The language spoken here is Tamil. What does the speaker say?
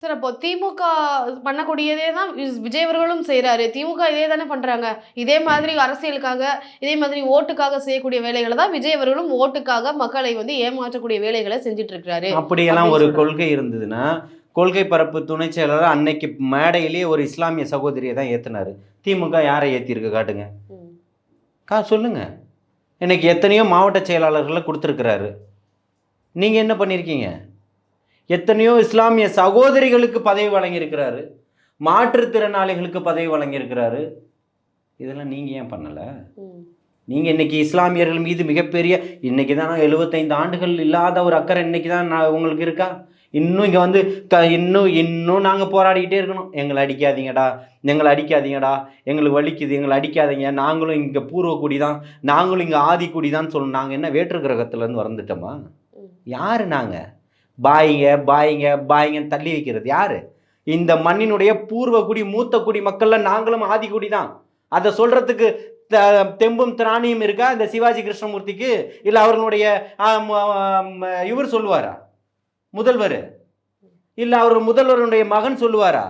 சார் அப்போ திமுக பண்ணக்கூடியதே தான் விஜய் அவர்களும் செய்றாரு. திமுக இதே தானே பண்றாங்க. இதே மாதிரி அரசியலுக்காக, இதே மாதிரி ஓட்டுக்காக செய்யக்கூடிய வேலைகள தான் விஜய் அவர்களும் ஓட்டுக்காக மக்களை வந்து ஏமாற்றக்கூடிய வேலைகள செஞ்சுட்டு இருக்கிறாரு. அப்படியெல்லாம் அப்படின்னு ஒரு சொல்றாங்க. கொள்கை இருந்ததுன்னா, கொள்கை பரப்பு துணைச் செயலாளர் அன்னைக்கு மேடையிலேயே ஒரு இஸ்லாமிய சகோதரிய தான் ஏத்துனாரு. திமுக யாரை ஏத்திருக்கு காட்டுங்க. ம். சொல்லுங்க. இன்னைக்கு எத்தனையோ மாவட்ட செயலாளர்கள குடுத்திருக்கிறாரு. நீங்க என்ன பண்ணியிருக்கீங்க? எத்தனையோ இஸ்லாமிய சகோதரிகளுக்கு பதவி வழங்கியிருக்கிறாரு. மாற்றுத்திறனாளிகளுக்கு பதவி வழங்கியிருக்கிறாரு. இதெல்லாம் நீங்க ஏன் பண்ணல? ம். நீங்க இன்னைக்கு இஸ்லாமியர்கள் மீது மிகப்பெரிய இன்னைக்கு தான் 75 ஆண்டுகள் இல்லாத ஒரு அக்கறை இன்னைக்கு தான் உங்களுக்கு இருக்கா? இன்னும் இங்க வந்து இன்னும் நாங்க போராடிக்கிட்டே இருக்கணும். எங்கள அடிக்காதீங்கடா, எங்கள அடிக்காதீங்கடா, எங்களுக்கு வலிக்குது, எங்கள அடிக்காதீங்க. நாங்களும் இங்க பூர்வக்குடி தான், நாங்களும் இங்க ஆதிக்குடி தான் சொல்லணும். நாங்க என்ன வேற்று கிரகத்திலேருந்து வந்துட்டோமா? ம். யாரு நாங்க? பாய்ங்க, பாய்ங்க, பாய்ங்கன்னு தள்ளி வைக்கிறது யாரு? இந்த மண்ணினுடைய பூர்வக்குடி, மூத்த குடி மக்கள்ல நாங்களும் ஆதிக்குடி தான். அத சொல்றதுக்கு தெம்பும் திராணியும் இருக்கா இந்த சிவாஜி கிருஷ்ணமூர்த்திக்கு? இல்ல அவர்களுடைய இவர் சொல்லுவாரா? முதல்வர்? இல்ல அவர் முதல்வருடைய மகன் சொல்லுவாரா?